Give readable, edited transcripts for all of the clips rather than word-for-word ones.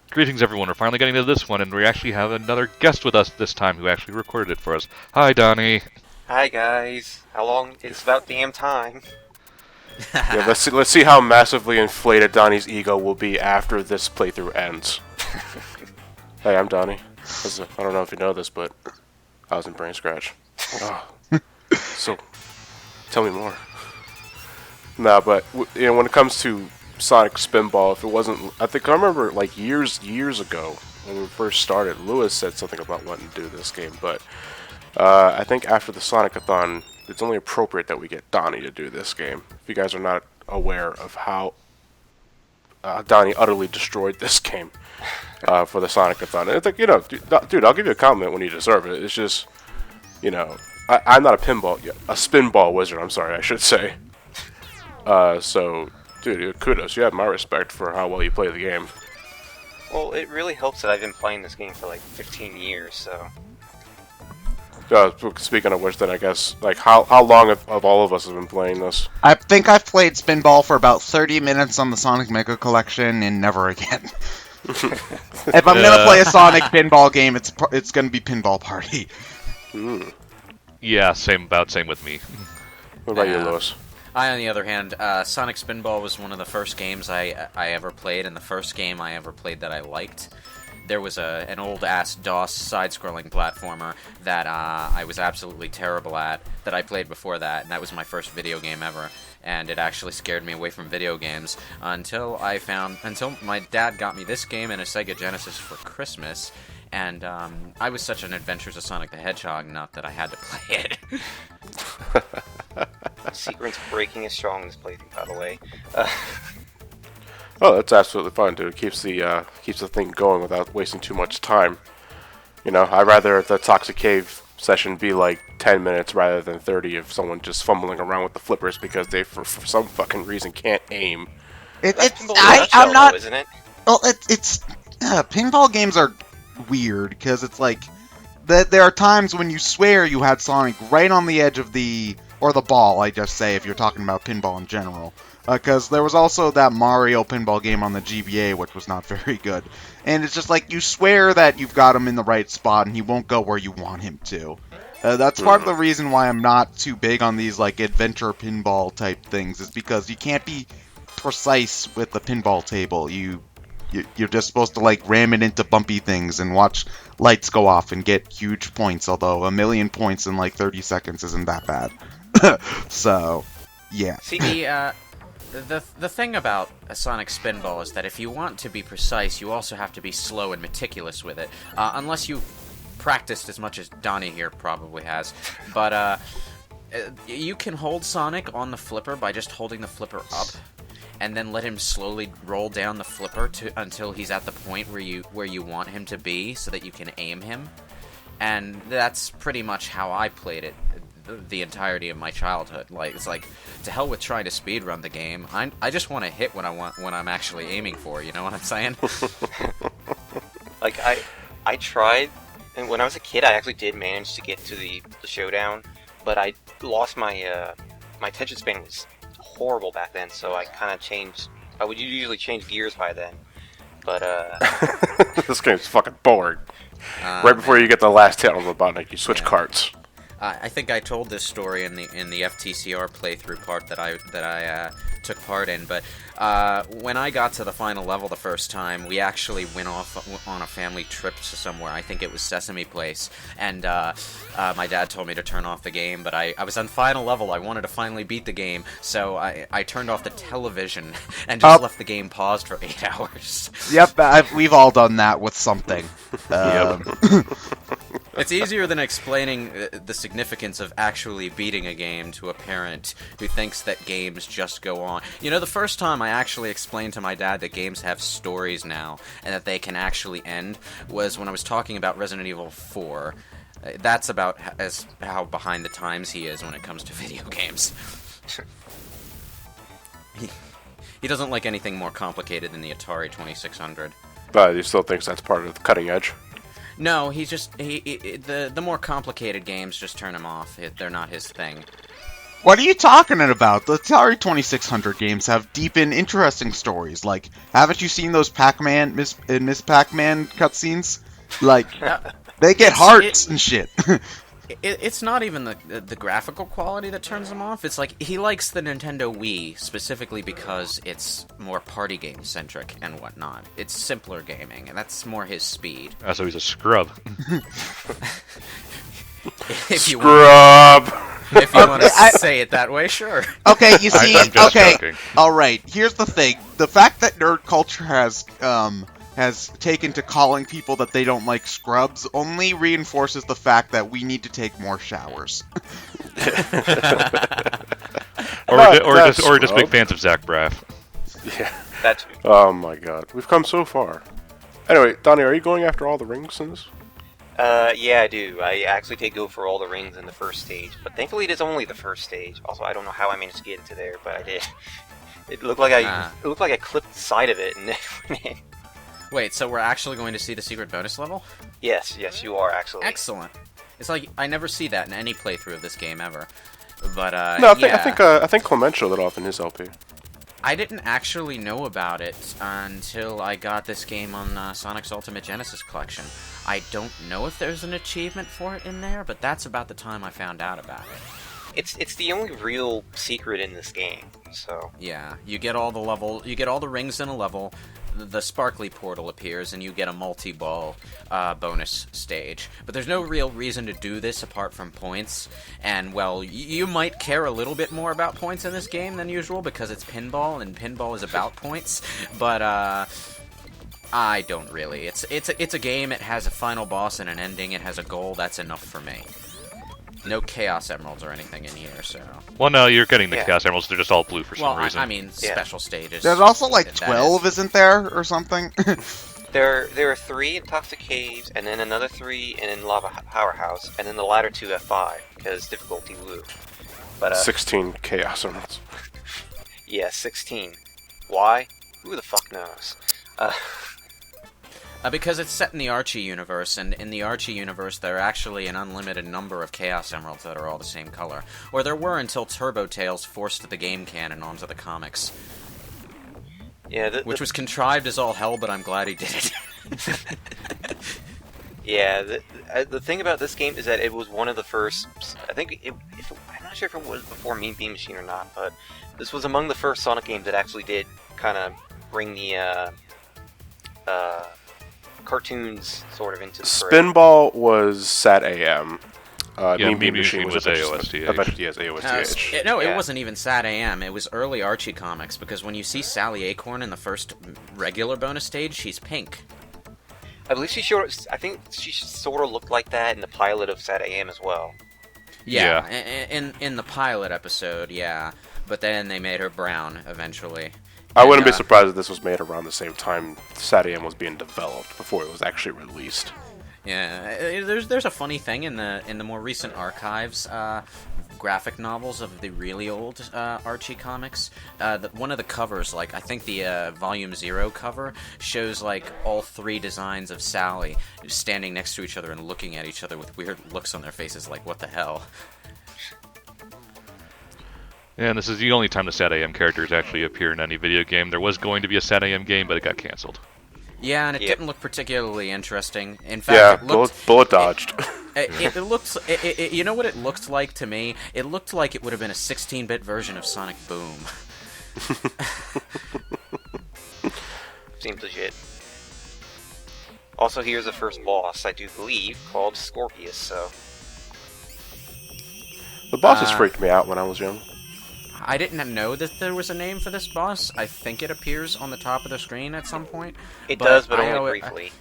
Greetings, everyone. We're finally getting to this one, and we actually have another guest with us this time who actually recorded it for us. Hi, Donnie. Hi guys. How long? It's about damn time. Yeah, let's see how massively inflated Donnie's ego will be after this playthrough ends. Hey, I'm Donnie. I don't know if you know this, but I was in BrainScratch. Oh. So, tell me more. Nah, but when it comes to Sonic Spinball, if it wasn't, I remember like years ago when we first started, Lewis said something about wanting to do this game, but I think after the Sonic-a-thon, it's only appropriate that we get Donnie to do this game. If you guys are not aware of how Donnie utterly destroyed this game for the Sonic-a-thon, and it's like, dude, I'll give you a compliment when you deserve it. It's just, I'm not a spinball wizard. I'm sorry, I should say. So, dude, kudos. You have my respect for how well you play the game. Well, it really helps that I've been playing this game for like 15 years, so... Speaking of which, then I guess, like, how long of all of us have been playing this? I think I've played Spinball for about 30 minutes on the Sonic Mega Collection, and never again. If I'm gonna play a Sonic Pinball game, it's gonna be Pinball Party. Yeah, same with me. What about you, Lewis? I, on the other hand, Sonic Spinball was one of the first games I ever played, and the first game I ever played that I liked. There was an old-ass DOS side-scrolling platformer that I was absolutely terrible at, that I played before that, and that was my first video game ever. And it actually scared me away from video games until my dad got me this game and a Sega Genesis for Christmas, and I was such an Adventures of Sonic the Hedgehog nut that I had to play it. Secret's breaking is strong in this playthrough, by the way. Oh, that's absolutely fine, dude. It keeps the thing going without wasting too much time. I'd rather the Toxic Cave session be like 10 minutes rather than 30 of someone just fumbling around with the flippers because they, for some fucking reason, can't aim. I'm not. Isn't it? Well, pinball games are weird because it's like there are times when you swear you had Sonic right on the edge of the ball. I just say if you're talking about pinball in general. Because there was also that Mario pinball game on the GBA, which was not very good. And it's just like, you swear that you've got him in the right spot, and he won't go where you want him to. That's part of the reason why I'm not too big on these, like, adventure pinball type things, is because you can't be precise with the pinball table. You're just supposed to, like, ram it into bumpy things and watch lights go off and get huge points, although 1,000,000 points in, like, 30 seconds isn't that bad. So, yeah. See, the thing about a Sonic Spinball is that if you want to be precise, you also have to be slow and meticulous with it. Unless you've practiced as much as Donnie here probably has. But you can hold Sonic on the flipper by just holding the flipper up, and then let him slowly roll down the flipper until he's at the point where you want him to be, so that you can aim him. And that's pretty much how I played it the entirety of my childhood. Like, it's like, to hell with trying to speedrun the game. I just want to hit when I'm actually aiming for. You know what I'm saying? Like, I tried, and when I was a kid, I actually did manage to get to the showdown, but I lost my attention span was horrible back then, so I kind of changed. I would usually change gears by then, but this game's fucking boring. Right before you get the last hit on the button, you switch carts. I think I told this story in the FTCR playthrough part that I took part in, but when I got to the final level the first time, we actually went off on a family trip to somewhere. I think it was Sesame Place, and my dad told me to turn off the game, but I was on final level. I wanted to finally beat the game, so I turned off the television and just left the game paused for 8 hours. Yep, we've all done that with something. It's easier than explaining the significance of actually beating a game to a parent who thinks that games just go on. The first time I actually explained to my dad that games have stories now, and that they can actually end, was when I was talking about Resident Evil 4. That's about how behind the times he is when it comes to video games. He doesn't like anything more complicated than the Atari 2600. But he still thinks that's part of the cutting edge. No, he's just the more complicated games just turn him off. They're not his thing. What are you talking about? The Atari 2600 games have deep and interesting stories. Like, haven't you seen those Pac-Man, Miss Pac-Man cutscenes? Like, they get hearts and shit. It's not even the graphical quality that turns him off. It's like he likes the Nintendo Wii specifically because it's more party game centric and whatnot. It's simpler gaming, and that's more his speed. So he's a scrub. If you Scrub! if you want to say it that way, sure. Okay, you see, I'm just okay, joking. all right. Here's the thing: the fact that nerd culture has taken to calling people that they don't like scrubs only reinforces the fact that we need to take more showers. Or just big fans of Zach Braff. Yeah. That's Oh my god. We've come so far. Anyway, Donnie, are you going after all the rings in this? yeah, I do. I actually did go for all the rings in the first stage, but thankfully it is only the first stage. Also, I don't know how I managed to get into there, but I did. It looked like I clipped the side of it and then went in. Wait, so we're actually going to see the secret bonus level? Yes, you are actually. Excellent. It's like I never see that in any playthrough of this game ever. But No, yeah. I think Clement showed it off in his LP. I didn't actually know about it until I got this game on Sonic's Ultimate Genesis Collection. I don't know if there's an achievement for it in there, but that's about the time I found out about it. It's the only real secret in this game. So Yeah, you get all the rings in a level, the sparkly portal appears, and you get a multi-ball bonus stage. But there's no real reason to do this apart from points, and, well, you might care a little bit more about points in this game than usual, because it's pinball, and pinball is about points, but, I don't really. It's a game, it has a final boss and an ending, it has a goal, that's enough for me. No Chaos Emeralds or anything in here, so... Well, no, you're getting the Yeah. Chaos Emeralds. They're just all blue for Well, some reason. I mean, special stages. There's also like That 12, isn't there, or something? there are 3 in Toxic Caves, and then another 3 in Lava Powerhouse, and then the latter 2 have 5 because difficulty Woo. But 16 Chaos Emeralds. yeah, 16. Why? Who the fuck knows? Because it's set in the Archie universe, and in the Archie universe there are actually an unlimited number of Chaos Emeralds that are all the same color. Or there were until Turbo Tails forced the game canon onto the comics. Yeah, Which was contrived as all hell, but I'm glad he did it. Yeah, the thing about this game is that it was one of the first. I think I'm not sure if it was before Mean Bean Machine or not, but this was among the first Sonic games that actually did kind of bring the cartoons sort of into the fray. Spinball was Sat AM. Mean Bean Machine Machine was AOSTH. Yes, AOSTH. No, Yeah. it wasn't even Sad AM. It was early Archie comics, because when you see Sally Acorn in the first regular bonus stage, she's pink. I believe I think she sort of looked like that in the pilot of Sat AM as well. Yeah, in the pilot episode, yeah. But then they made her brown eventually. I wouldn't be surprised if this was made around the same time Sat AM was being developed, before it was actually released. Yeah, there's a funny thing in the more recent archives, graphic novels of the really old Archie comics. One of the covers, like I think the Volume 0 cover, shows like all 3 designs of Sally standing next to each other and looking at each other with weird looks on their faces, like what the hell. Yeah, and this is the only time the Sat AM characters actually appear in any video game. There was going to be a Sat AM game, but it got canceled. Yeah, and it Yep. didn't look particularly interesting. In fact, Yeah, it looked, bullet dodged. it looks. You know what it looked like to me? It looked like it would have been a 16-bit version of Sonic Boom. Seems legit. Also, here's the first boss, I do believe, called Scorpius. So The bosses freaked me out when I was young. I didn't know that there was a name for this boss. I think it appears on the top of the screen at some point. it does, but I only briefly.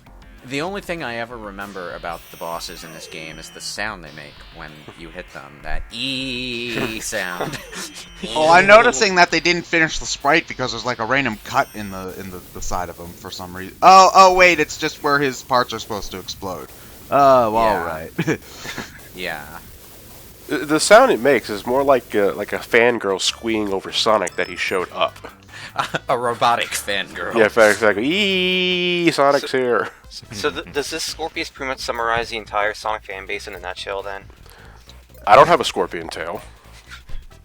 The only thing I ever remember about the bosses in this game is the sound they make when you hit them. That E sound. Oh, I'm noticing that they didn't finish the sprite because there's like a random cut in the side of him for some reason. Oh, wait, it's just where his parts are supposed to explode. Oh, Yeah. all right. Yeah. The sound it makes is more like a fangirl squeeing over Sonic that he showed up. A robotic fangirl. Yeah, exactly. Eee, Sonic's here. So does this Scorpius pretty much summarize the entire Sonic fan base in a nutshell? Then I don't have a scorpion tail.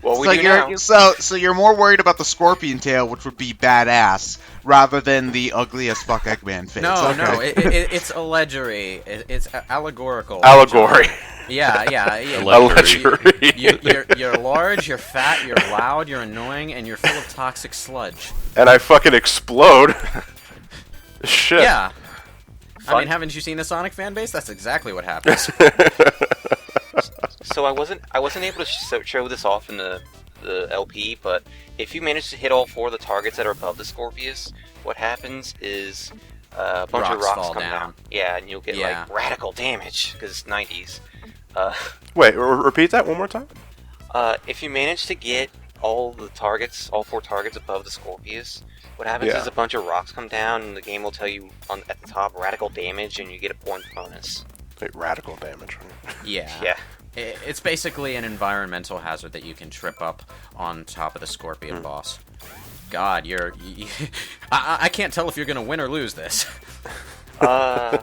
Well, we so do you're now. so you're more worried about the scorpion tail, which would be badass, rather than the ugly as fuck Eggman face. No, Okay. no, it's allegory. It's allegorical. Allegory. Yeah. Allegory. You're large, you're fat, you're loud, you're annoying, and you're full of toxic sludge. And I fucking explode. Shit. Yeah. I Fun. mean, haven't you seen the Sonic fan base? That's exactly what happens. So I wasn't able to show this off in the LP, but if you manage to hit all 4 of the targets that are above the Scorpius, what happens is a bunch of Rocks rocks fall come down. down. Yeah, and you'll get Yeah. like radical damage because it's 90s. Wait, repeat that one more time? If you manage to get all 4 targets above the Scorpius, what happens Yeah. is a bunch of rocks come down, and the game will tell you at the top radical damage, and you get a point bonus. Wait, radical damage. Yeah. Yeah. It's basically an environmental hazard that you can trip up on top of the Scorpion boss. God, I can't tell if you're gonna win or lose this. I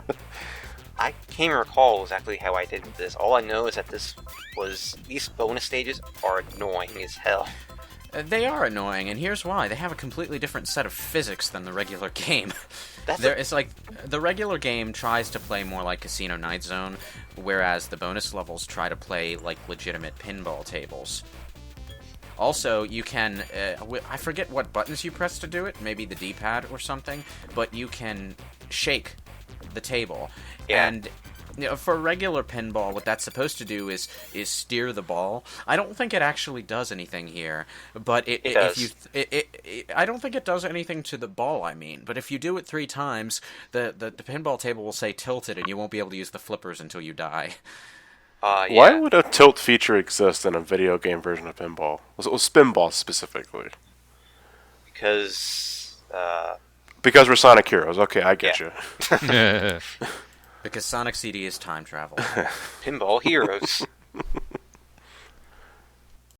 can't recall exactly how I did this. All I know is that these bonus stages are annoying as hell. They are annoying, and here's why. They have a completely different set of physics than the regular game. That's It's like the regular game tries to play more like Casino Night Zone, whereas the bonus levels try to play like legitimate pinball tables. Also, you can, I forget what buttons you press to do it, maybe the D-pad or something, but you can shake the table. Yeah. And for regular pinball, what that's supposed to do is steer the ball. I don't think it actually does anything here, but It does. I don't think it does anything to the ball, I mean. But if you do it 3 times, the pinball table will say tilted, and you won't be able to use the flippers until you die. Yeah. Why would a tilt feature exist in a video game version of pinball? Well, Spinball specifically. Because Because we're Sonic Heroes. Okay, I get Yeah. you. Because Sonic CD is time travel. pinball heroes.